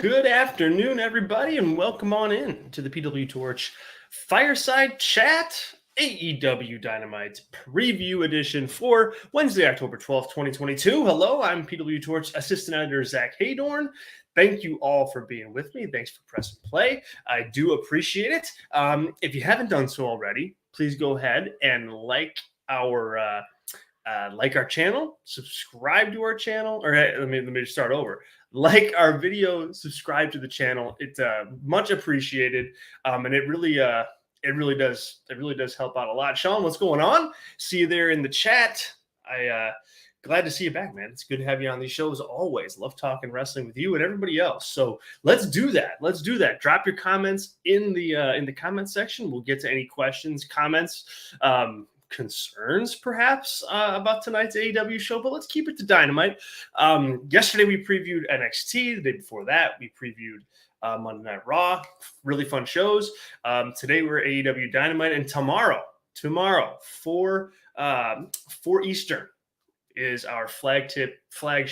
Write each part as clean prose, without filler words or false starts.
Good afternoon, everybody, and welcome on in to the PWTorch Fireside Chat AEW Dynamite Preview Edition for Wednesday, October 12th, 2022. Hello, I'm PWTorch Assistant Editor Zack Heydorn. Thank you all for being with me. Thanks for pressing play. I do appreciate it. If you haven't done so already, please go ahead and like our channel, subscribe to our channel, or let me start over. Like our video, subscribe to the channel. It's much appreciated, and it really does help out a lot. Sean, what's going on? See you there in the chat. Glad to see you back, man. It's good to have you on these shows always. Love talking wrestling with you and everybody else. So let's do that. Drop your comments in the comment section. We'll get to any questions, comments, concerns perhaps about tonight's AEW show, but let's keep it to Dynamite. Yesterday we previewed NXT. The day before that we previewed Monday Night Raw. Really fun shows. Today we're AEW Dynamite, and tomorrow 4 Eastern is our flagship. God,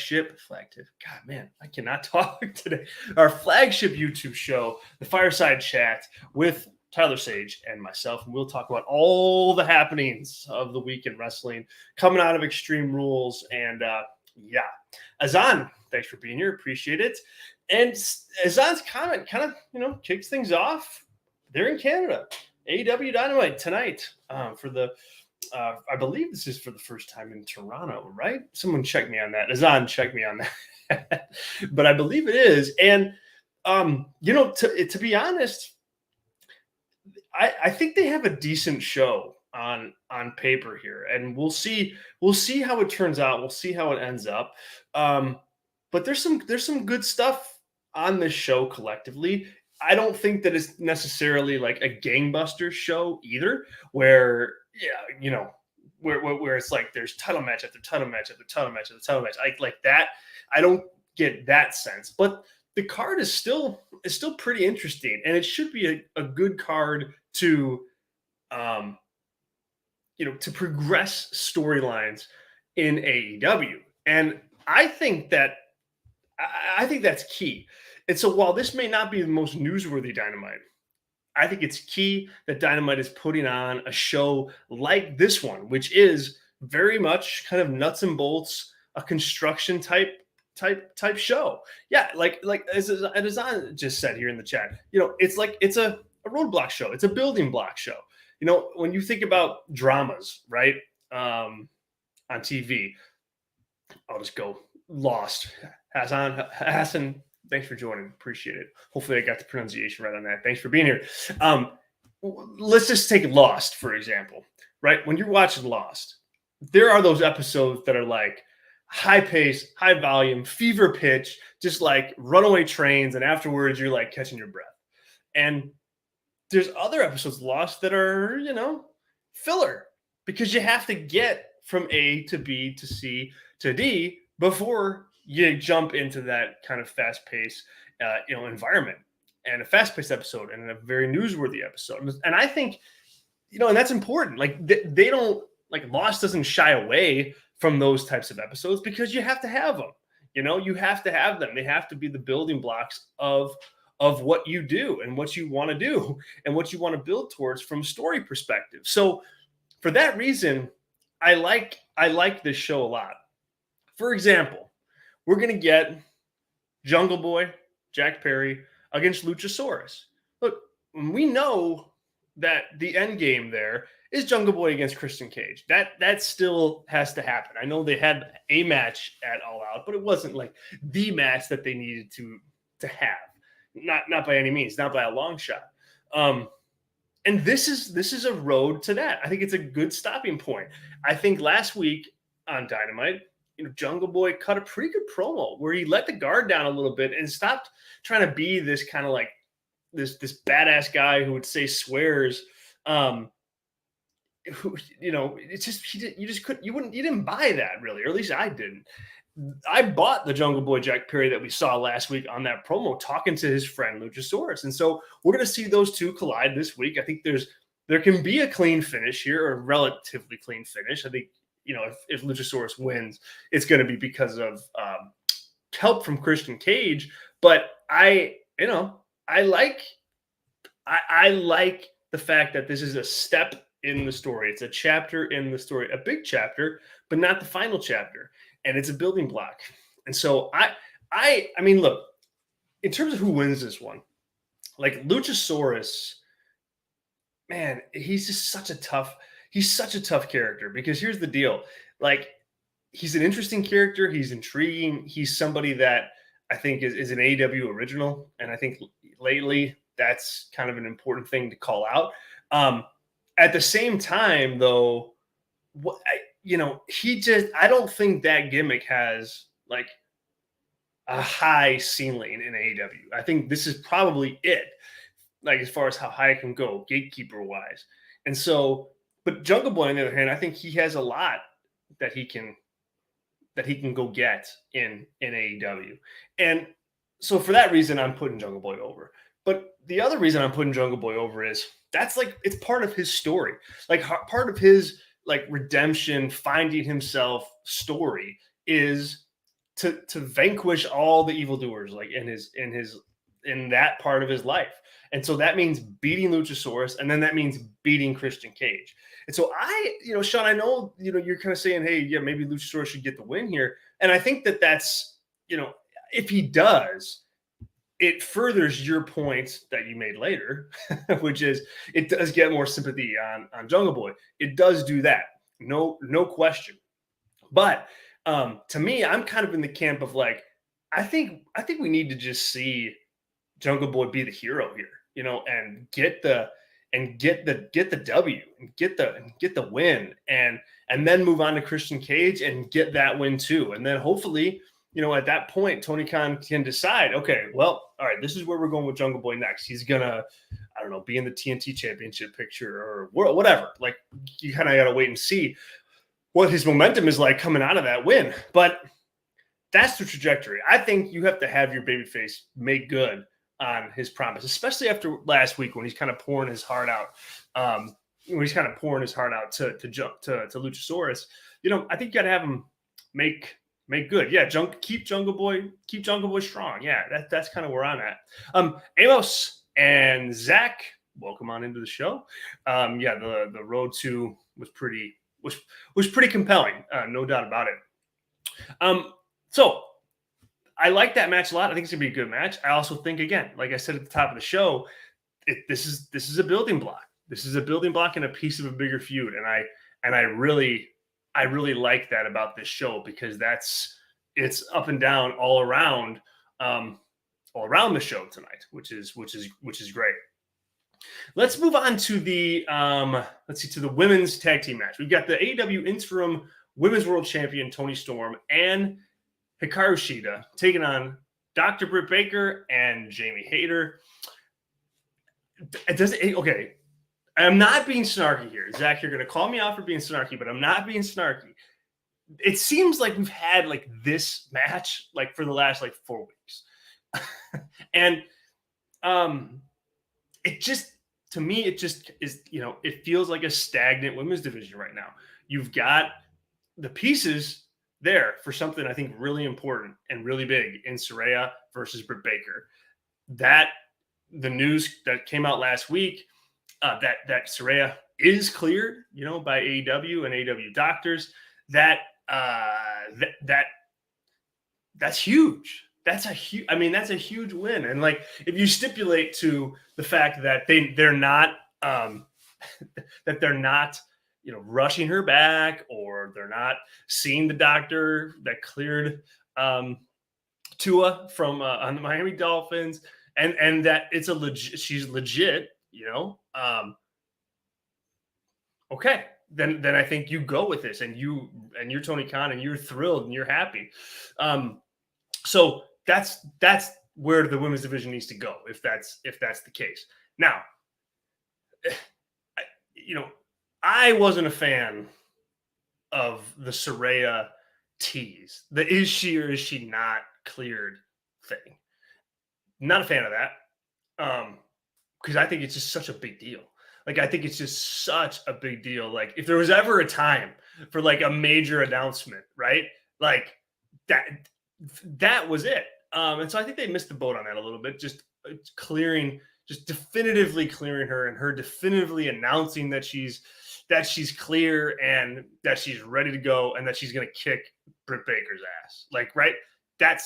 man, I cannot talk today. Our flagship YouTube show, the Fireside Chat with Tyler Sage and myself, and we'll talk about all the happenings of the week in wrestling coming out of Extreme Rules. And Azan, thanks for being here. Appreciate it. And Azan's comment kind of kicks things off. They're in Canada. AEW Dynamite tonight for the I believe this is for the first time in Toronto, right? Someone check me on that. Azan, check me on that. But I believe it is. And to be honest, I think they have a decent show on paper here, and we'll see how it turns out. We'll see how it ends up. But there's some good stuff on this show collectively. I don't think that it's necessarily like a gangbuster show either, where it's like there's title match after title match after title match after title match. Like that. I don't get that sense, but the card is still pretty interesting, and it should be a good card to progress storylines in AEW. And I think that's key. And so while this may not be the most newsworthy Dynamite, I think it's key that Dynamite is putting on a show like this one, which is very much kind of nuts and bolts, a construction type show. Yeah, like as I just said here in the chat, it's a roadblock show. It's a building block show. When you think about dramas, right, on TV, I'll just go Lost. Hassan, thanks for joining. Appreciate it. Hopefully I got the pronunciation right on that. Thanks for being here. Let's just take Lost, for example, right? When you're watching Lost, there are those episodes that are like high pace, high volume, fever pitch, just like runaway trains. And afterwards you're like catching your breath. And there's other episodes of Lost that are, filler, because you have to get from A to B to C to D before you jump into that kind of fast paced, environment, and a fast paced episode and a very newsworthy episode. And I think, and that's important. Like they don't, like, Lost doesn't shy away from those types of episodes, because you have to have them. You have to have them. They have to be the building blocks of what you do and what you want to do and what you want to build towards from a story perspective. So for that reason, I like this show a lot. For example, we're going to get Jungle Boy, Jack Perry against Luchasaurus. Look, we know that the end game there is Jungle Boy against Christian Cage. That still has to happen. I know they had a match at All Out, but it wasn't like the match that they needed to have. Not by any means, not by a long shot. And this is a road to that. I think it's a good stopping point. I think last week on Dynamite, Jungle Boy cut a pretty good promo where he let the guard down a little bit and stopped trying to be this kind of like this badass guy who would say swears. It's just you didn't buy that really, or at least I didn't. I bought the Jungle Boy Jack Perry that we saw last week on that promo, talking to his friend Luchasaurus, and so we're going to see those two collide this week. I think there can be a clean finish here, or a relatively clean finish. I think if Luchasaurus wins, it's going to be because of help from Christian Cage, but I like the fact that this is a step in the story. It's a chapter in the story, a big chapter, but not the final chapter. And it's a building block. And so I mean, look, in terms of who wins this one, like Luchasaurus, man, he's such a tough character, because here's the deal. Like, he's an interesting character. He's intriguing. He's somebody that I think is an AEW original. And I think lately that's kind of an important thing to call out. At the same time, though, I don't think that gimmick has like a high ceiling in AEW. I think this is probably it, like as far as how high it can go, gatekeeper wise. And so, but Jungle Boy, on the other hand, I think he has a lot that he can go get in AEW. And so for that reason, I'm putting Jungle Boy over. But the other reason I'm putting Jungle Boy over is that's like, it's part of his story, like part of his like redemption, finding himself story is to vanquish all the evildoers, like in that part of his life. And so that means beating Luchasaurus, and then that means beating Christian Cage. And so Sean, I know, you're kind of saying, hey, yeah, maybe Luchasaurus should get the win here. And I think that's, if he does, it furthers your point that you made later, which is it does get more sympathy on Jungle Boy. It does do that. No question. But to me, I'm kind of in the camp of like, I think we need to just see Jungle Boy be the hero here, and get the W and get the win, and then move on to Christian Cage and get that win too. And then hopefully, at that point, Tony Khan can decide, okay, well, all right, this is where we're going with Jungle Boy next. He's gonna, I don't know, be in the TNT Championship picture or whatever. Like, you kind of got to wait and see what his momentum is like coming out of that win. But that's the trajectory. I think you have to have your babyface make good on his promise, especially after last week when he's kind of pouring his heart out. To Luchasaurus. I think you got to have him make good. Yeah, keep Jungle Boy strong. Yeah, that's kind of where I'm at. Amos and Zach, welcome on into the show. The road to was pretty compelling, no doubt about it. So I like that match a lot. I think it's gonna be a good match. I also think, again, like I said at the top of the show, this is a building block. This is a building block and a piece of a bigger feud. And I really like that about this show, because it's up and down all around the show tonight, which is great. Let's move on to the women's tag team match. We've got the AEW interim women's world champion Toni Storm and Hikaru Shida taking on Dr. Britt Baker and Jamie Hayter. Okay, I'm not being snarky here. Zach, you're going to call me out for being snarky, but I'm not being snarky. It seems like we've had like this match like for the last like 4 weeks. And it just, to me, it just is, it feels like a stagnant women's division right now. You've got the pieces there for something I think really important and really big in Saraya versus Britt Baker. That the news that came out last week, that Saraya is cleared, by AEW and AEW doctors. That's huge. That's a huge win. And like, if you stipulate to the fact that they're not rushing her back, or they're not seeing the doctor that cleared Tua from on the Miami Dolphins, and that it's she's legit, okay, then I think you go with this, and you're Tony Khan, and you're thrilled and you're happy. So that's where the women's division needs to go, if that's the case. Now, I wasn't a fan of the Saraya tease, the is she or is she not cleared thing. Not a fan of that, because I think it's just such a big deal. Like, I think it's just such a big deal. Like, if there was ever a time for like a major announcement, right? Like that, that was it. And so I think they missed the boat on that a little bit, just definitively clearing her, and her definitively announcing that she's clear and that she's ready to go and that she's going to kick Britt Baker's ass. Like, right? I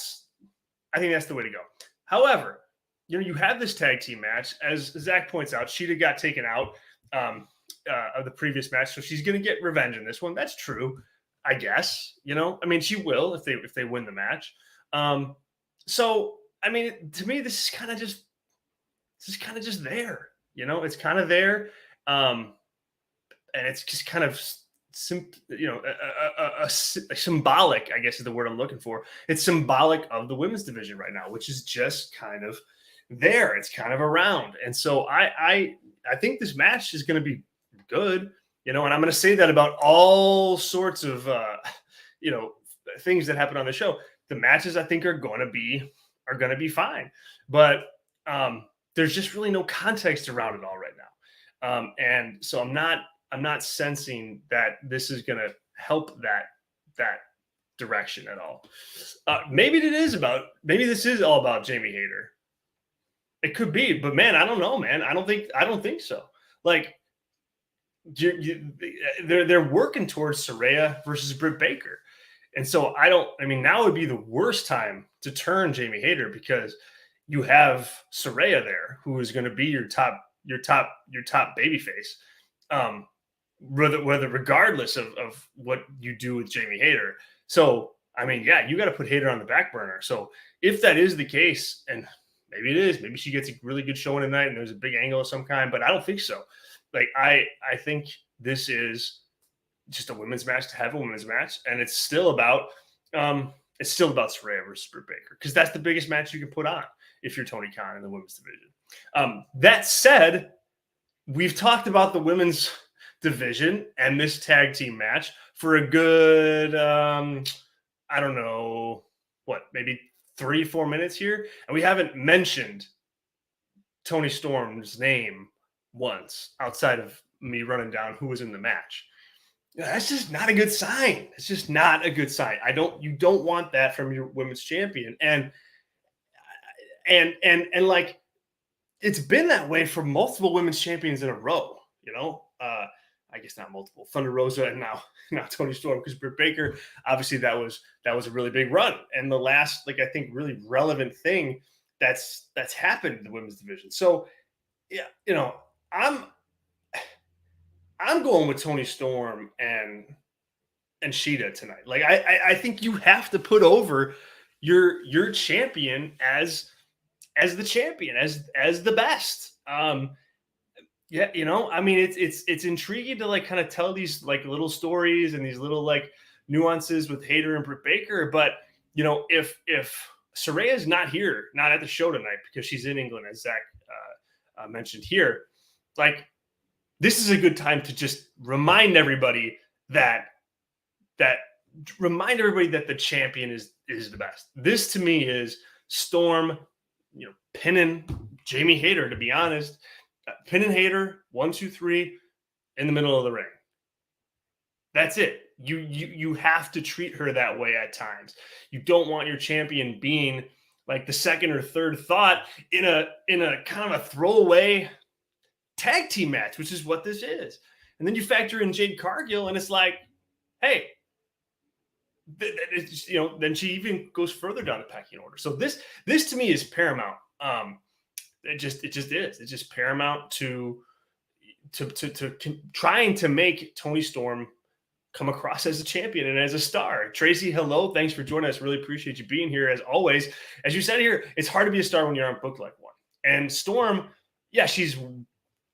think that's the way to go. However, you have this tag team match. As Zach points out, Sheeta got taken out of the previous match, so she's going to get revenge in this one. That's true, I guess. I mean, she will if they win the match. So, I mean, to me, this is kind of just there. It's kind of there, and it's just kind of symbolic, I guess is the word I'm looking for. It's symbolic of the women's division right now, which is just kind of there. It's kind of around. And so I think this match is going to be good, and I'm going to say that about all sorts of, things that happen on the show. The matches I think are going to be fine, but there's just really no context around it all right now. And so I'm not sensing that this is going to help that direction at all. Maybe this is all about Jamie Hayter. It could be, but man, I don't know, man. I don't think so. Like, they're working towards Saraya versus Britt Baker. And so now would be the worst time to turn Jamie Hayter, because you have Saraya there, who is going to be your top babyface. Regardless of what you do with Jamie Hayter. So, I mean, yeah, you got to put Hayter on the back burner. So if that is the case, and maybe it is, maybe she gets a really good showing tonight and there's a big angle of some kind, but I don't think so. Like, I think this is just a women's match to have a women's match. And it's still about Saraya versus Britt Baker, because that's the biggest match you can put on if you're Tony Khan in the women's division. That said, we've talked about the women's division and this tag team match for a good, I don't know, maybe 3-4 minutes here. And we haven't mentioned Toni Storm's name once outside of me running down who was in the match. That's just not a good sign. It's just not a good sign. You don't want that from your women's champion. And like, it's been that way for multiple women's champions in a row, I guess not multiple. Thunder Rosa and now Toni Storm, because Britt Baker, obviously that was a really big run. And the last, I think, really relevant thing that's happened in the women's division. So, yeah, I'm going with Toni Storm and Sheeta tonight. Like, I think you have to put over your champion as the champion, as the best. Yeah, I mean, it's intriguing to kind of tell these little stories and these little nuances with Hayter and Britt Baker. But if Saraya is not at the show tonight because she's in England, as Zach mentioned here, this is a good time to just remind everybody that the champion is the best. This to me is Storm, pinning Jamie Hayter, to be honest. Pinning Hayter, 1, 2, 3 in the middle of the ring. That's it. You have to treat her that way at times. You don't want your champion being the second or third thought in a kind of a throwaway tag team match, which is what this is. And then you factor in Jade Cargill, and it's like, hey, then she even goes further down the pecking order. So this to me is paramount. It just is. It's just paramount to trying to make Toni Storm come across as a champion and as a star. Tracy, hello. Thanks for joining us. Really appreciate you being here as always. As you said here, it's hard to be a star when you aren't booked like one. And Storm, yeah, she's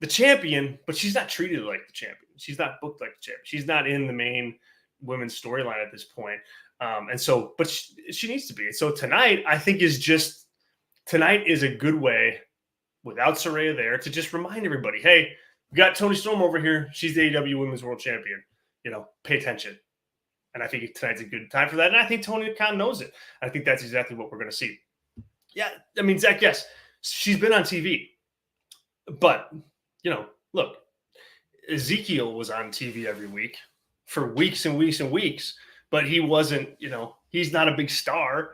the champion, but she's not treated like the champion. She's not booked like the champion. She's not in the main women's storyline at this point. And so, but she needs to be. So tonight, I think is a good way, without Saraya there, to just remind everybody, hey, we got Toni Storm over here. She's the AEW Women's World Champion. Pay attention. And I think tonight's a good time for that. And I think Tony Khan knows it. I think that's exactly what we're going to see. Yeah, I mean, Zach, yes, she's been on TV. But, look, Ezekiel was on TV every week for weeks and weeks and weeks. But he wasn't, he's not a big star.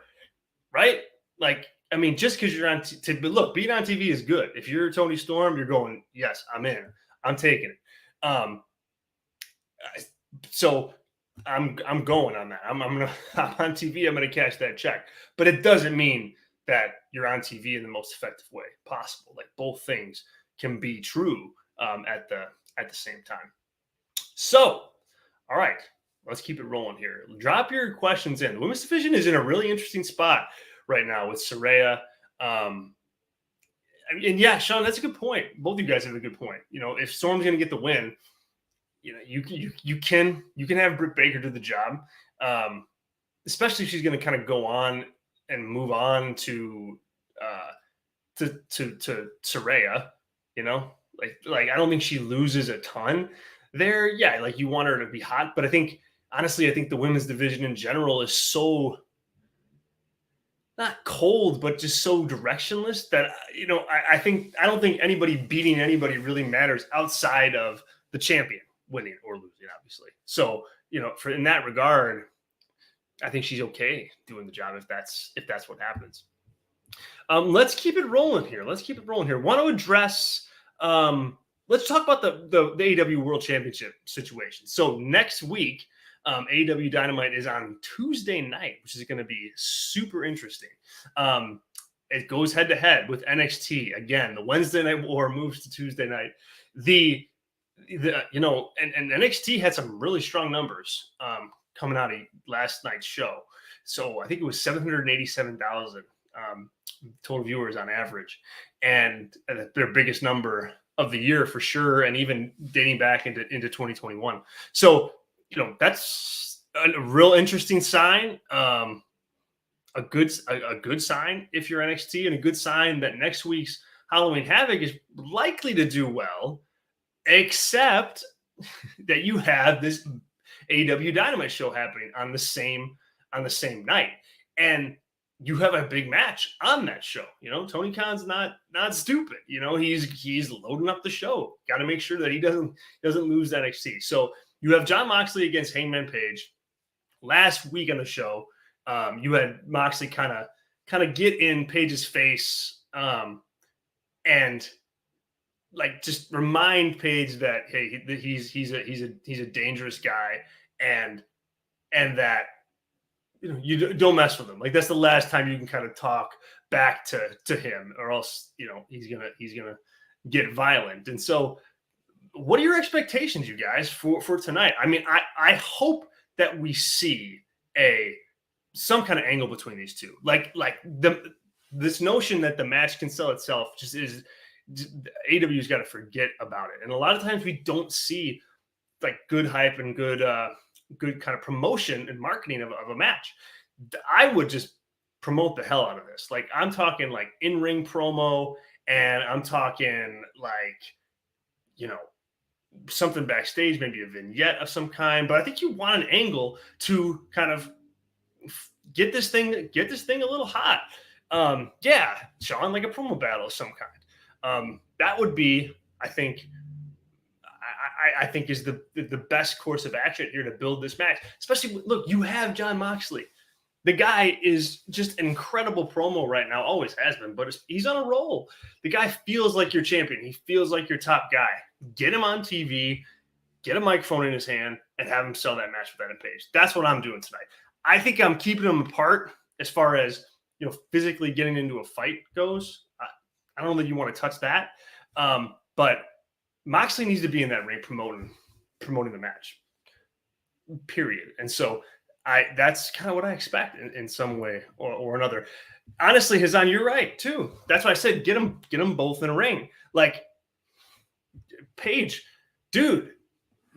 right? Like, I mean, just because you're on, but look, being on TV is good. If you're Tony Storm, you're going, yes, I'm in, I'm taking it. So I'm going on that. I'm on TV. I'm gonna cash that check. But it doesn't mean that you're on TV in the most effective way possible. Like both things can be true at the same time. So, all right, let's keep it rolling here. Drop your questions in. The women's division is in a really interesting spot right now with Saraya. And yeah, Sean, that's a good point. Both of you guys have a good point. You know, if Storm's going to get the win, you know, you can have Britt Baker do the job, especially if she's going to kind of go on and move on to Saraya. You know, like I don't think she loses a ton there. Yeah, like you want her to be hot, but I think honestly, I think the women's division in general is so not cold, but just so directionless that, you know, I don't think anybody beating anybody really matters outside of the champion winning or losing, obviously. So, you know, in that regard, I think she's okay doing the job if that's what happens. Let's keep it rolling here. Want to address, let's talk about the AEW World Championship situation. So next week, AEW Dynamite is on Tuesday night, which is going to be super interesting. It goes head to head with NXT again. The Wednesday Night War moves to Tuesday night. The you know, and NXT had some really strong numbers coming out of last night's show. So I think it was 787,000 total viewers on average, and their biggest number of the year for sure, and even dating back into 2021. So, you know, that's a real interesting sign. A good sign if you're NXT, and a good sign that next week's Halloween Havoc is likely to do well, except that you have this AEW Dynamite show happening on the same night, and you have a big match on that show. You know, Tony Khan's not stupid. You know, he's loading up the show. Got to make sure that he doesn't lose NXT. So you have Jon Moxley against Hangman Page. Last week on the show, you had Moxley kind of get in Page's face, and like just remind Page that, hey, he's a dangerous guy, and that, you know, you don't mess with him. Like that's the last time you can kind of talk back to him, or else, you know, he's gonna get violent. And so, what are your expectations, you guys, for tonight? I mean, I hope that we see some kind of angle between these two. Like this notion that the match can sell itself just is, AEW's got to forget about it. And a lot of times we don't see like good hype and good kind of promotion and marketing of a match. I would just promote the hell out of this. Like I'm talking like in-ring promo, and I'm talking like, you know, something backstage, maybe a vignette of some kind. But I think you want an angle to kind of get this thing a little hot. Yeah, Sean, like a promo battle of some kind. That would be, I think is the best course of action here to build this match. Especially, look, you have Jon Moxley. The guy is just an incredible promo right now, always has been, but he's on a roll. The guy feels like your champion. He feels like your top guy. Get him on TV, get a microphone in his hand, and have him sell that match with Adam Page. That's what I'm doing tonight. I think I'm keeping them apart as far as, you know, physically getting into a fight goes. I don't know that you want to touch that, but Moxley needs to be in that ring promoting the match, period. And so that's kind of what I expect in some way or another. Honestly, Hazan, you're right too. That's why I said get them both in a ring. Like Paige, dude,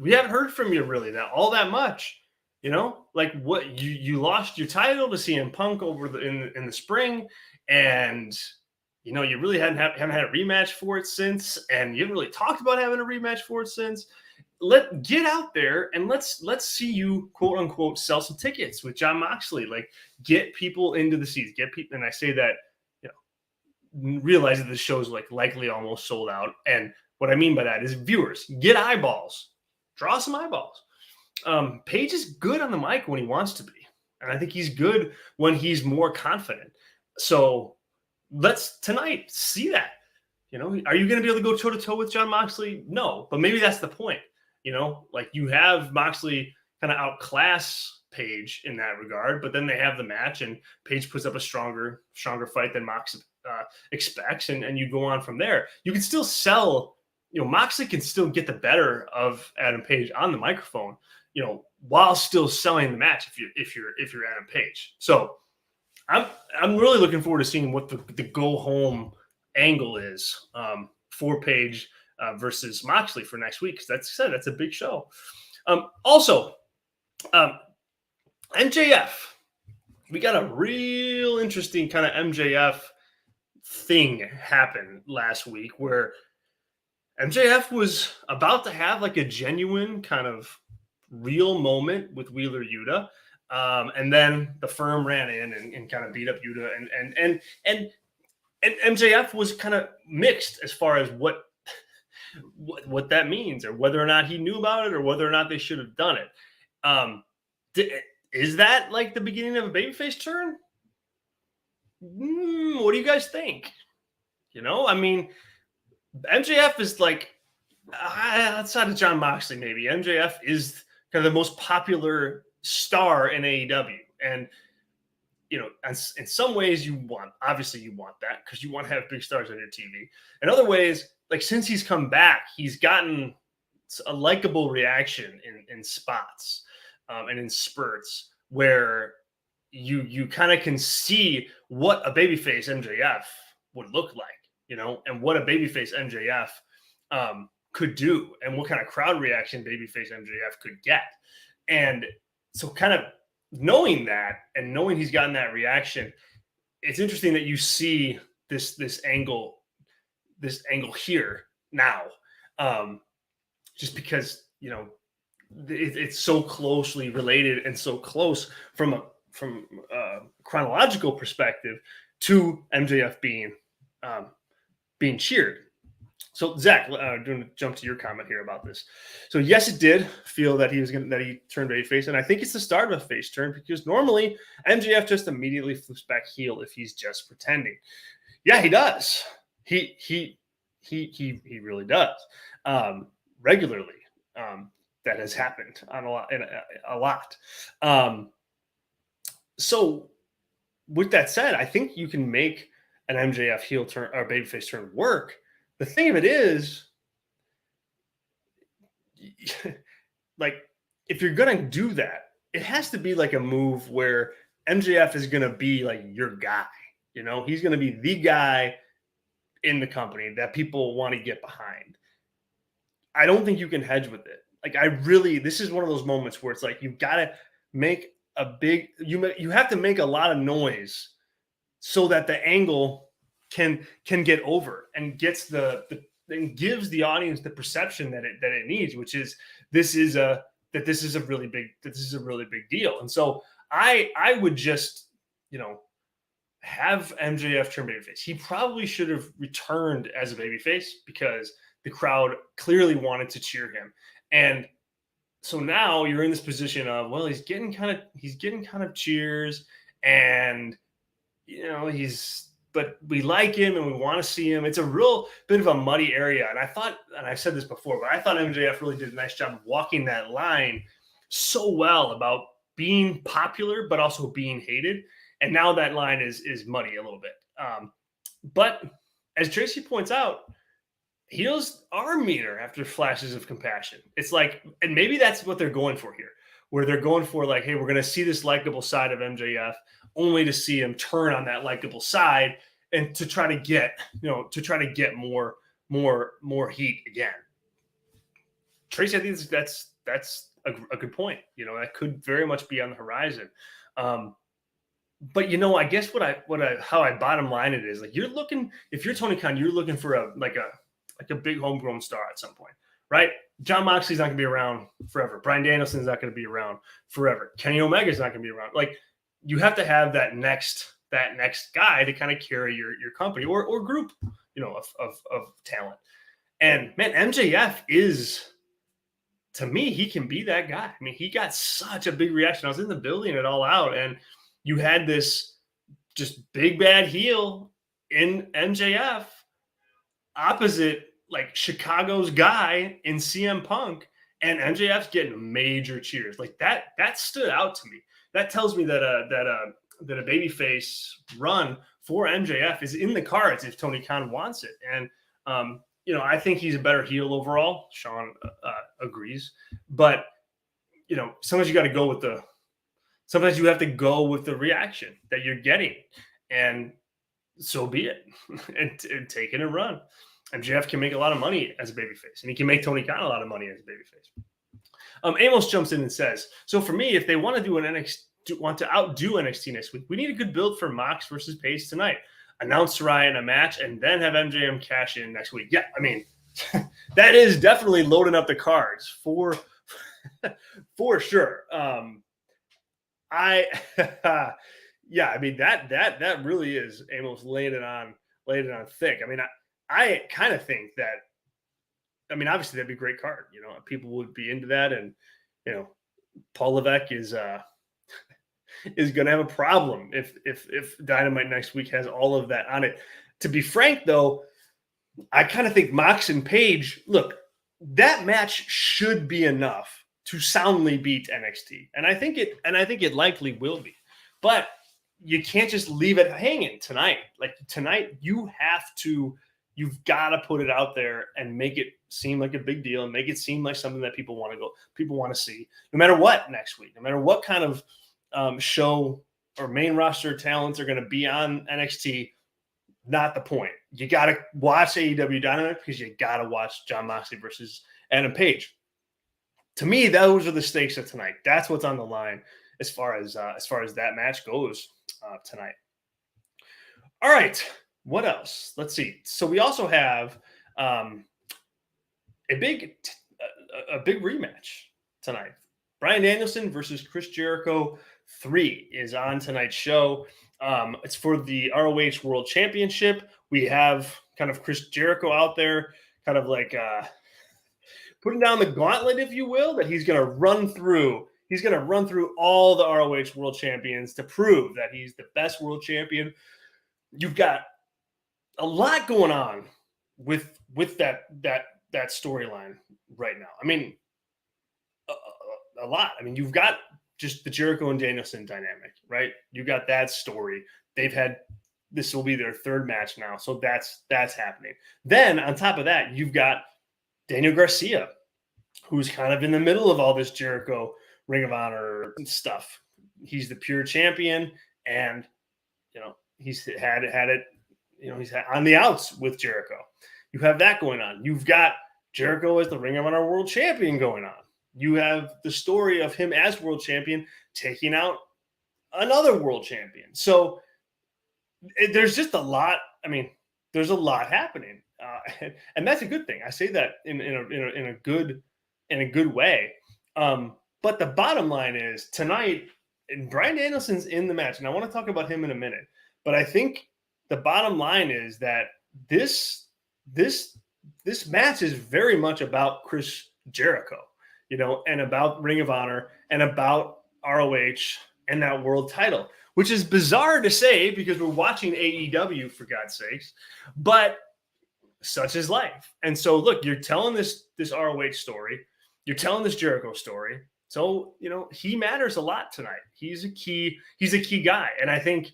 we haven't heard from you really all that much. You know, like what you lost your title to CM Punk over in the spring, and you know, you really haven't had a rematch for it since, and you haven't really talked about having a rematch for it since. Get out there and let's see you, quote unquote, sell some tickets with Jon Moxley. Like get people into the seats, get people. And I say that, you know, realize that the show's like likely almost sold out. And what I mean by that is viewers, get eyeballs, draw some eyeballs. Paige is good on the mic when he wants to be. And I think he's good when he's more confident. So let's tonight see that. Are you going to be able to go toe to toe with Jon Moxley? No, but maybe that's the point. Like you have Moxley kind of outclass Page in that regard, but then they have the match, and Page puts up a stronger fight than Mox expects, and you go on from there. You can still sell. Moxley can still get the better of Adam Page on the microphone, while still selling the match if you're Adam Page. So I'm really looking forward to seeing what the go home angle is for Page versus Moxley for next week, because that's a big show. Also, MJF, we got a real interesting kind of MJF thing happen last week where MJF was about to have like a genuine kind of real moment with Wheeler Yuta. And then the firm ran in and kind of beat up Yuta, and MJF was kind of mixed as far as what that means, or whether or not he knew about it, or whether or not they should have done it. Is that like the beginning of a babyface turn? What do you guys think? I mean, MJF is like, outside of Jon Moxley, maybe MJF is kind of the most popular star in AEW. And, in some ways obviously you want that because you want to have big stars on your TV. In other ways, like since he's come back, he's gotten a likable reaction in spots and in spurts where you kind of can see what a babyface MJF would look like, and what a babyface MJF could do, and what kind of crowd reaction babyface MJF could get. And so kind of knowing that, and knowing he's gotten that reaction, it's interesting that you see this angle here now, just because, it's so closely related and so close from a chronological perspective to MJF being cheered. So Zach, I'm going to jump to your comment here about this. So yes, it did feel that he turned babyface, and I think it's the start of a face turn, because normally MJF just immediately flips back heel if he's just pretending. Yeah, he does. He really does regularly. That has happened on a lot. So with that said, I think you can make an MJF heel turn or babyface turn work. The thing of it is, like, if you're going to do that, it has to be like a move where MJF is going to be like your guy. He's going to be the guy in the company that people want to get behind. I don't think you can hedge with it. Like, this is one of those moments where it's like, you've got to make you have to make a lot of noise so that the angle can get over and gives the audience the perception that it needs, which is this is a really big deal. And so I would just, have MJF turn babyface. He probably should have returned as a babyface because the crowd clearly wanted to cheer him. And so now you're in this position of, well, he's getting kind of cheers, and but we like him and we want to see him. It's a real bit of a muddy area. And I've said this before, but I thought MJF really did a nice job of walking that line so well about being popular, but also being hated. And now that line is muddy a little bit. But as Tracy points out, heels are meaner after flashes of compassion. It's like, and maybe that's what they're going for here, where they're going for like, hey, we're going to see this likable side of MJF, only to see him turn on that likable side and to try to get more heat again. Tracy, I think that's a good point. That could very much be on the horizon. But I guess how I bottom line it is, like, if you're Tony Khan, you're looking for a big homegrown star at some point, right? Jon Moxley's not going to be around forever. Bryan Danielson's not going to be around forever. Kenny Omega's not going to be around. Like, you have to have that next guy to kind of carry your company or group, of talent. And man, MJF is, to me, he can be that guy. I mean, he got such a big reaction. I was in the building at All Out, and you had this just big bad heel in MJF opposite like Chicago's guy in CM Punk, and MJF's getting major cheers. Like that stood out to me. That tells me that a babyface run for MJF is in the cards if Tony Khan wants it. And I think he's a better heel overall. Sean agrees, but sometimes you got to go with the. Sometimes you have to go with the reaction that you're getting, and so be it. and taking a run. MJF can make a lot of money as a babyface, and he can make Tony Khan a lot of money as a babyface. Amos jumps in and says, "So for me, if they want to do an NXT, want to outdo NXT next week, we need a good build for Mox versus Pace tonight. Announce Saraya in a match, and then have MJM cash in next week." Yeah, I mean, that is definitely loading up the cards for sure. Yeah, I mean that really is Amos laying it on thick. I mean, I kind of think that, I mean, obviously that'd be a great card. People would be into that, and Paul Levesque is going to have a problem if Dynamite next week has all of that on it. To be frank, though, I kind of think Mox and Page, look, that match should be enough to soundly beat NXT, and I think it likely will be, but you can't just leave it hanging tonight. Like tonight, you've got to put it out there and make it seem like a big deal and make it seem like something that people want to see, no matter what next week, no matter what kind of show or main roster talents are going to be on NXT. Not the point. You got to watch AEW Dynamite because you got to watch Jon Moxley versus Adam Page. To me, those are the stakes of tonight. That's what's on the line as far as that match goes tonight. All right, what else? Let's see. So we also have a big rematch tonight. Bryan Danielson versus Chris Jericho 3 is on tonight's show. It's for the ROH World Championship. We have kind of Chris Jericho out there, kind of like putting down the gauntlet, if you will, that he's going to run through. He's going to run through all the ROH World Champions to prove that he's the best world champion. You've got a lot going on with that storyline right now. I mean, a lot. I mean, you've got just the Jericho and Danielson dynamic, right? You got that story. This will be their third match now, so that's happening. Then on top of that, you've got Daniel Garcia, who's kind of in the middle of all this Jericho Ring of Honor stuff. He's the pure champion, and he's had it. He's on the outs with Jericho. You have that going on. You've got Jericho as the Ring of Honor World Champion going on. You have the story of him as world champion taking out another world champion. So there's just a lot. I mean, there's a lot happening, and that's a good thing. I say that in a good way. But the bottom line is tonight, and Bryan Danielson's in the match, and I want to talk about him in a minute. But I think the bottom line is that this match is very much about Chris Jericho, and about Ring of Honor and about ROH and that world title, which is bizarre to say because we're watching AEW, for God's sakes, but such is life. And so, look, you're telling this ROH story, you're telling this Jericho story. So, he matters a lot tonight. He's a key guy. And I think,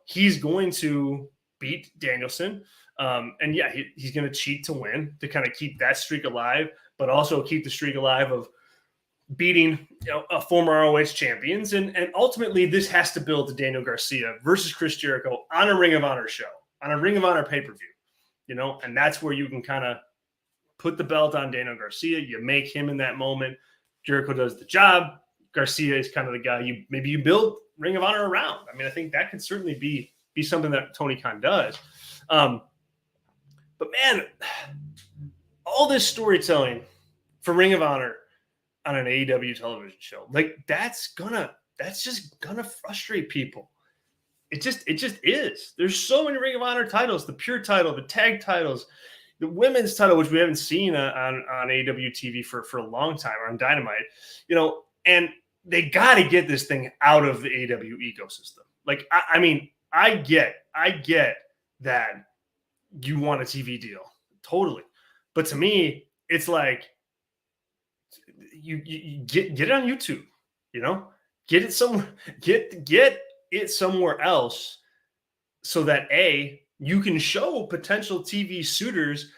he's going to beat Danielson. And yeah, he's going to cheat to win to kind of keep that streak alive, but also keep the streak alive of beating a former ROH champions. And ultimately, this has to build to Daniel Garcia versus Chris Jericho on a Ring of Honor show, on a Ring of Honor pay-per-view, and that's where you can kind of put the belt on Daniel Garcia. You make him in that moment. Jericho does the job. Garcia is kind of the guy you build Ring of Honor around. I mean, I think that could certainly be something that Tony Khan does. But man, all this storytelling for Ring of Honor on an AEW television show, like that's just gonna frustrate people. It just is. There's so many Ring of Honor titles, the pure title, the tag titles, the women's title, which we haven't seen on AEW TV for a long time, or on Dynamite, and they got to get this thing out of the AEW ecosystem. Like, I mean, I get that you want a TV deal, totally. But to me, it's like you get it on YouTube, get it somewhere, get it somewhere else, so that you can show potential TV suitors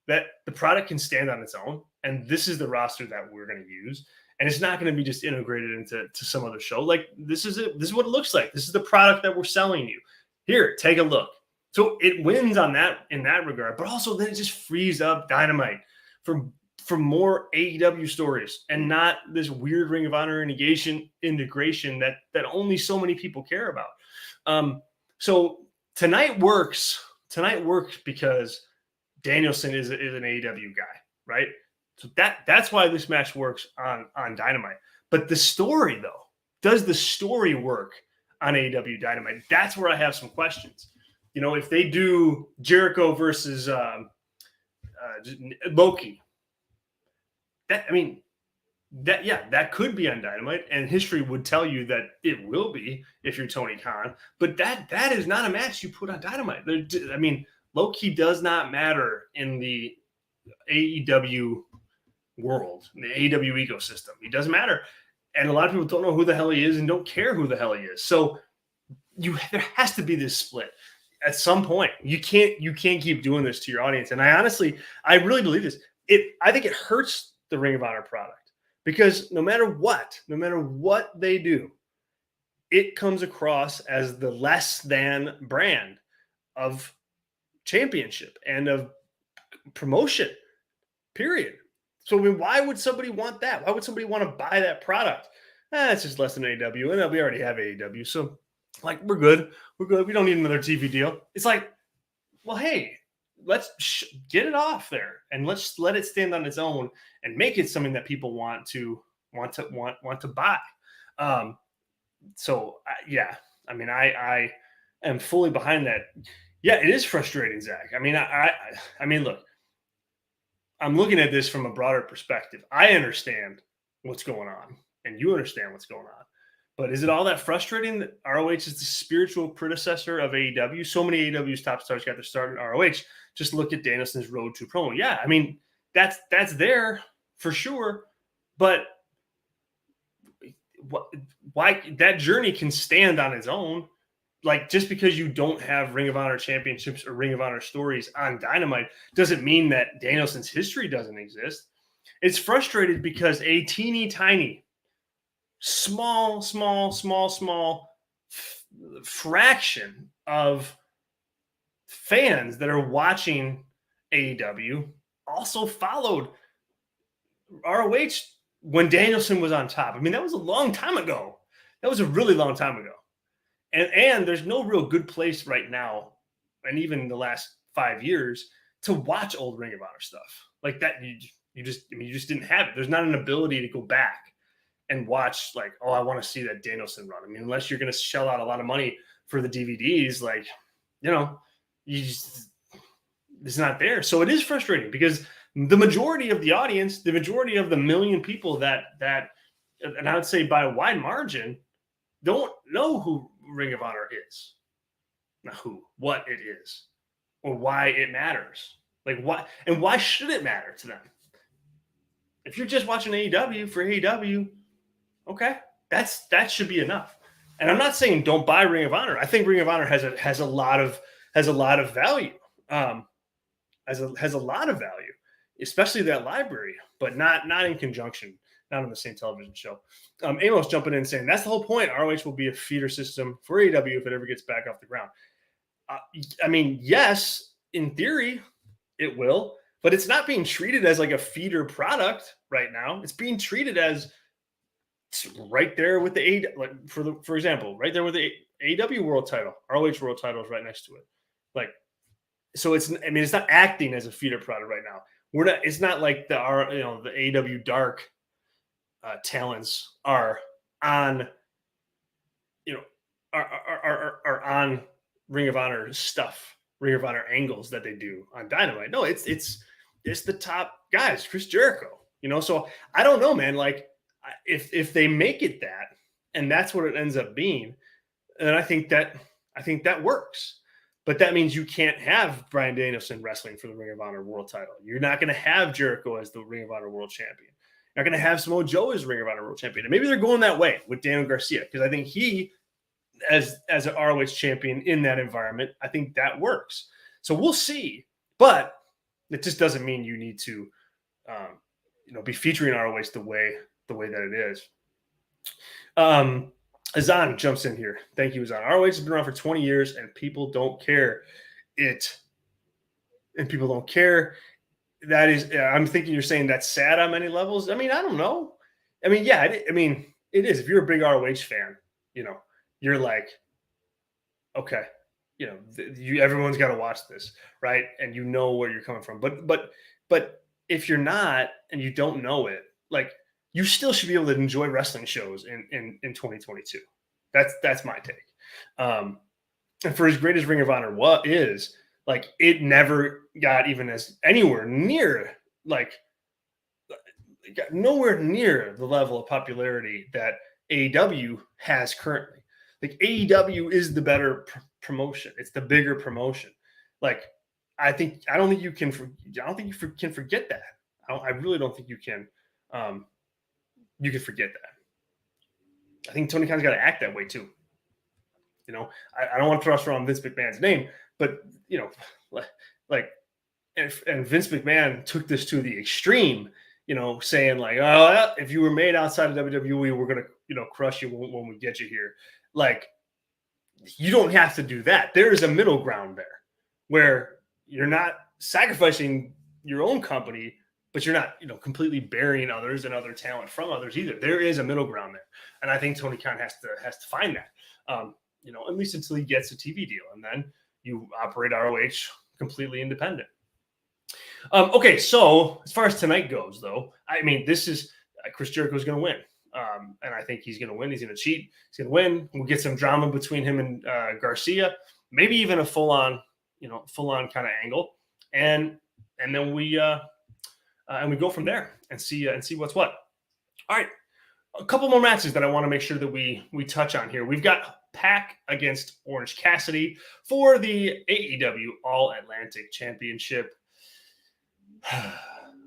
that the product can stand on its own, and this is the roster that we're going to use, and it's not going to be just integrated into some other show. Like, this is it. This is what it looks like. This is the product that we're selling you. Here, take a look. So it wins on that, in that regard, but also then it just frees up Dynamite for more AEW stories, and not this weird Ring of Honor integration that only so many people care about. So tonight works because Danielson is an AEW guy, right? So that's why this match works on Dynamite. But the story, though, does the story work on AEW Dynamite? That's where I have some questions. If they do Jericho versus Loki, that could be on Dynamite, and history would tell you that it will be if you're Tony Khan. But that is not a match you put on Dynamite. Low-key does not matter in the AEW world, in the AEW ecosystem. He doesn't matter. And a lot of people don't know who the hell he is and don't care who the hell he is. So there has to be this split at some point. You can't keep doing this to your audience. And I really believe this. I think it hurts the Ring of Honor product, because no matter what they do, it comes across as the less than brand of championship and of promotion, period. So why would somebody want that? Why would somebody want to buy that product? It's just less than AEW, and we already have AEW, so we're good. We don't need another TV deal. It's like, well, hey, let's get it off there, and let's let it stand on its own and make it something that people want to buy. I am fully behind that. Yeah, it is frustrating, Zach. Look, I'm looking at this from a broader perspective. I understand what's going on, and you understand what's going on. But is it all that frustrating that ROH is the spiritual predecessor of AEW? So many AEW's top stars got their start in ROH. Just look at Danielson's road to promo. Yeah, that's there for sure. But why that journey can stand on its own? Like, just because you don't have Ring of Honor championships or Ring of Honor stories on Dynamite doesn't mean that Danielson's history doesn't exist. It's frustrated because a teeny tiny, small fraction of fans that are watching AEW also followed ROH when Danielson was on top. That was a long time ago. That was a really long time ago. And there's no real good place right now, and even in the last 5 years, to watch old Ring of Honor stuff like that. You just didn't have it. There's not an ability to go back and watch, like, I want to see that Danielson run. Unless you're going to shell out a lot of money for the DVDs, it's not there. So it is frustrating because the majority of the audience, the majority of the million people that, and I would say by a wide margin, don't know who Ring of Honor is, not what it is, or why it matters. Why should it matter to them? If you're just watching AEW for AEW, okay, that should be enough. And I'm not saying don't buy Ring of Honor. I think Ring of Honor has a lot of value, has a lot of value, especially that library, but not in conjunction. Not on the same television show. Amos jumping in saying that's the whole point. ROH will be a feeder system for AEW if it ever gets back off the ground. Yes, in theory, it will, but it's not being treated as like a feeder product right now. It's being treated as right there with the for example, right there with the AEW world title. ROH world title is right next to it. So it's not acting as a feeder product right now. It's not like the AEW Dark talents are on, are on Ring of Honor stuff, Ring of Honor angles that they do on Dynamite. No, it's the top guys, Chris Jericho. So I don't know, man. If they make it that, and that's what it ends up being, then I think that I think that works. But that means you can't have Bryan Danielson wrestling for the Ring of Honor World title. You're not going to have Jericho as the Ring of Honor World Champion. You're not going to have Samoa Joe as Ring of Honor World Champion. And maybe they're going that way with Daniel Garcia, because I think he, as an ROH champion in that environment, I think that works. So we'll see. But it just doesn't mean you need to, be featuring ROH the way that it is. Azan jumps in here. Thank you, Azan. ROH has been around for 20 years, and people don't care. People don't care. That is, I'm thinking you're saying that's sad on many levels. I mean, I don't know. I mean, yeah, it is. If you're a big ROH fan, you're like, okay, everyone's got to watch this, right? And you know where you're coming from. But if you're not and you don't know it, like, you still should be able to enjoy wrestling shows in 2022. That's my take. And for as great as Ring of Honor is, like, it never got even as anywhere near, like, got nowhere near the level of popularity that AEW has currently. Like, AEW is the better promotion. It's the bigger promotion. Like, I don't think you can forget that. I really don't think you can. You can forget that. I think Tony Khan's got to act that way too. I don't want to thrust around Vince McMahon's name, but and Vince McMahon took this to the extreme, saying like, oh, if you were made outside of WWE, we're gonna, crush you when we get you here. Like, you don't have to do that. There is a middle ground there where you're not sacrificing your own company, but you're not, completely burying others and other talent from others either. There is a middle ground there, and I think Tony Khan has to find that. At least until he gets a TV deal, and then you operate ROH completely independent. Okay, so as far as tonight goes, though, I mean, this is Chris Jericho's going to win, and I think he's going to win. He's going to cheat. He's going to win. We'll get some drama between him and Garcia, maybe even a full-on kind of angle, and then we go from there and see what's what. All right, a couple more matches that I want to make sure that we touch on here. We've got Pac against Orange Cassidy for the AEW All Atlantic Championship.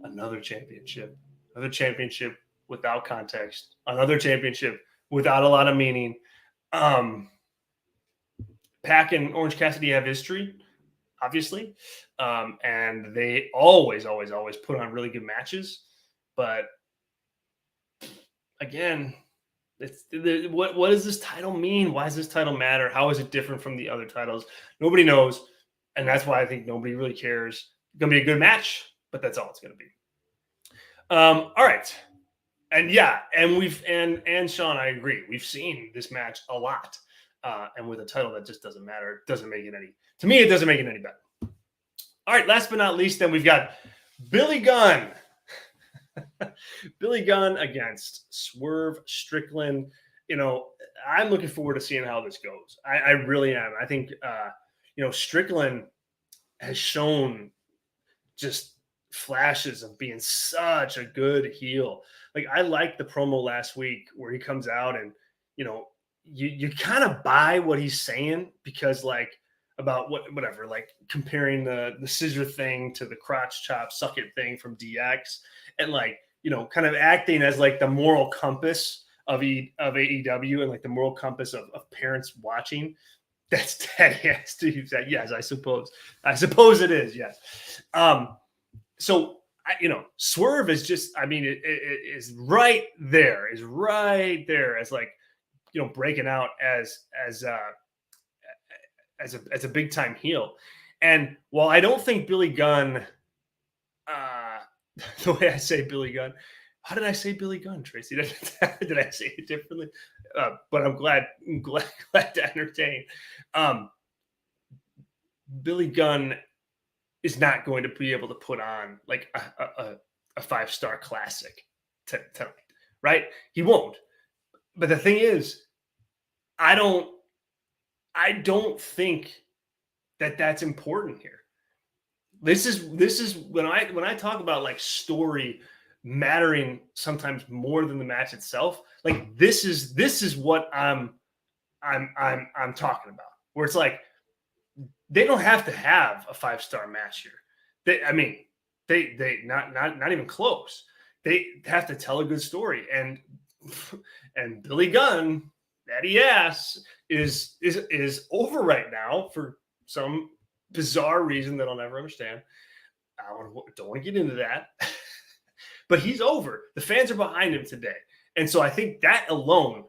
Another championship without context, another championship without a lot of meaning. Pac and Orange Cassidy have history, obviously, and they always put on really good matches. But again, what does this title mean? Why does this title matter? How is it different from the other titles? Nobody knows, and that's why I think nobody really cares. It's gonna be a good match, but that's all it's gonna be. All right, and yeah, and Sean, I agree. We've seen this match a lot, and with a title that just doesn't matter, it doesn't make it any. To me, it doesn't make it any better. All right, last but not least, then we've got Billy Gunn. Billy Gunn against Swerve Strickland. I'm looking forward to seeing how this goes. I really am. I think, Strickland has shown just flashes of being such a good heel. Like, I liked the promo last week where he comes out and, you kind of buy what he's saying, because like, about whatever, like comparing the scissor thing to the crotch chop suck it thing from DX, and like, kind of acting as like the moral compass of AEW and like the moral compass of parents watching. That's Steve said. Yes, I suppose it is. Yes. So Swerve is just, it is right there as like, breaking out as a big time heel. And while I don't think Billy Gunn, the way I say Billy Gunn, how did I say Billy Gunn, Tracy? Did I say it differently? But I'm glad to entertain. Billy Gunn is not going to be able to put on like a 5-star classic tonight, right? He won't. But the thing is, I don't think that that's important here. This is when I talk about like story mattering sometimes more than the match itself. Like, this is what I'm talking about. where it's like they don't have to have a 5-star match here. They not even close. They have to tell a good story, and Billy Gunn, daddy ass, is over right now for some bizarre reason that I'll never understand. I don't want to get into that, but he's over. The fans are behind him today, and so I think that alone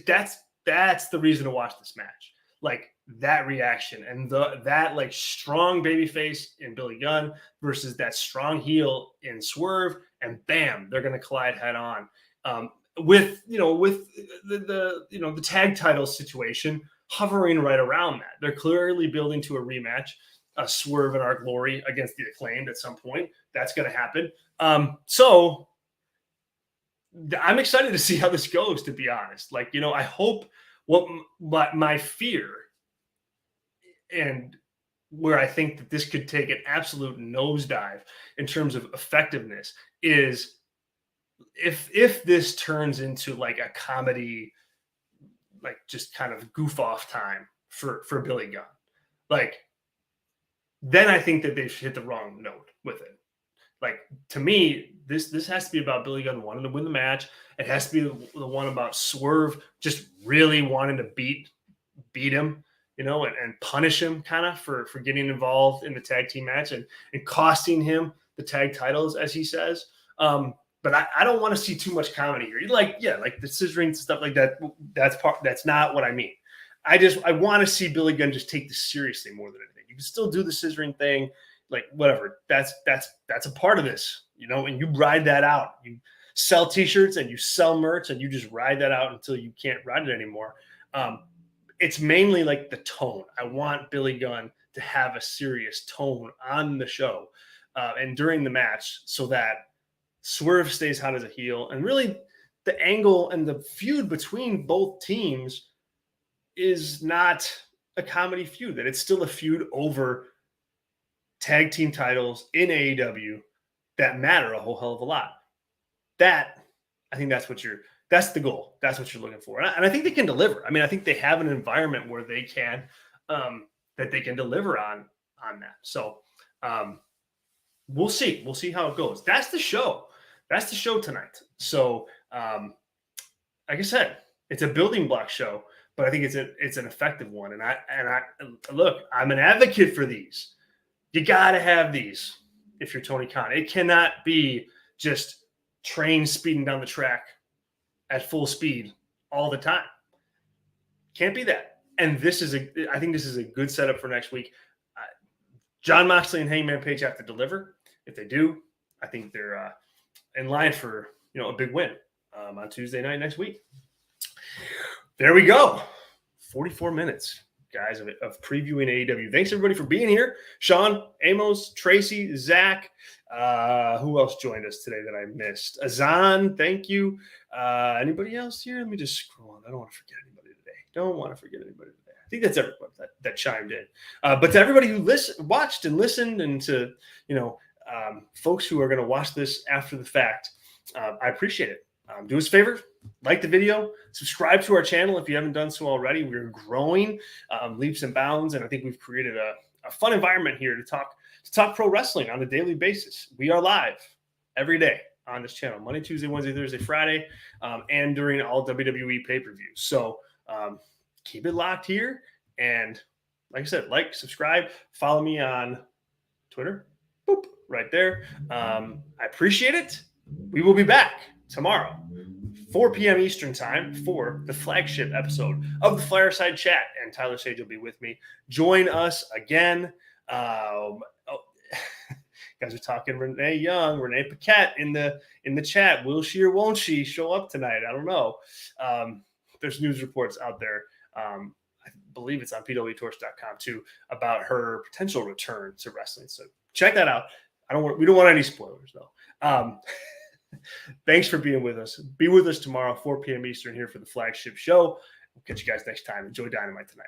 that's the reason to watch this match. Like that reaction and that like strong babyface in Billy Gunn versus that strong heel in Swerve, and bam, they're going to collide head on. With the tag title situation hovering right around that. They're clearly building to a rematch, a Swerve and Our Glory against the Acclaimed at some point. That's going to happen. So I'm excited to see how this goes, to be honest. Like, I hope what my fear and where I think that this could take an absolute nosedive in terms of effectiveness is if this turns into like a comedy, like just kind of goof off time for Billy Gunn, like then I think that they've hit the wrong note with it. Like, to me, this has to be about Billy Gunn wanting to win the match. It has to be the one about Swerve just really wanting to beat him, and punish him kind of for getting involved in the tag team match and costing him the tag titles, as he says. But I don't want to see too much comedy here. Like the scissoring stuff like that. That's not what I mean. I want to see Billy Gunn just take this seriously more than anything. You can still do the scissoring thing, like whatever. That's a part of this, and you ride that out. You sell t-shirts and you sell merch and you just ride that out until you can't ride it anymore. It's mainly like the tone. I want Billy Gunn to have a serious tone on the show and during the match, so that Swerve stays hot as a heel, and really the angle and the feud between both teams is not a comedy feud, that it's still a feud over tag team titles in AEW that matter a whole hell of a lot. I think that's the goal. That's what you're looking for. And I think they can deliver. I mean, I think they have an environment where they can, that they can deliver on that. So we'll see. We'll see how it goes. That's the show. That's the show tonight. So like I said, it's a building block show, but I think it's an effective one. And I look, I'm an advocate for these. You got to have these if you're Tony Khan. It cannot be just trains speeding down the track at full speed all the time. Can't be that. And I think this is a good setup for next week. Jon Moxley and Hangman Page have to deliver. If they do, I think they're in line for a big win on Tuesday night next week. There we go. 44 minutes, guys, of previewing AEW. Thanks everybody for being here. Sean, Amos, Tracy, Zach. Who else joined us today that I missed? Azan, thank you. Anybody else here? Let me just scroll on. I don't want to forget anybody today. I think that's everyone that chimed in. But to everybody who watched and listened, and to folks who are going to watch this after the fact, I appreciate it. Do us a favor, like the video, subscribe to our channel if you haven't done so already. We're growing leaps and bounds, and I think we've created a fun environment here to talk pro wrestling on a daily basis. We are live every day on this channel, Monday, Tuesday, Wednesday, Thursday, Friday, and during all WWE pay-per-views. So keep it locked here, and like I said, subscribe, follow me on Twitter, boop, right there. I appreciate it. We will be back tomorrow, 4 p.m. Eastern time, for the flagship episode of the Fireside Chat, and Tyler Sage will be with me. Join us again. Guys are talking Renee Young, Renee Paquette in the chat. Will she or won't she show up tonight? I don't know. There's news reports out there. I believe it's on PWTorch.com too, about her potential return to wrestling. So check that out. We don't want any spoilers though. Thanks for being with us. Be with us tomorrow, 4 p.m. Eastern, here for the flagship show. We'll catch you guys next time. Enjoy Dynamite tonight.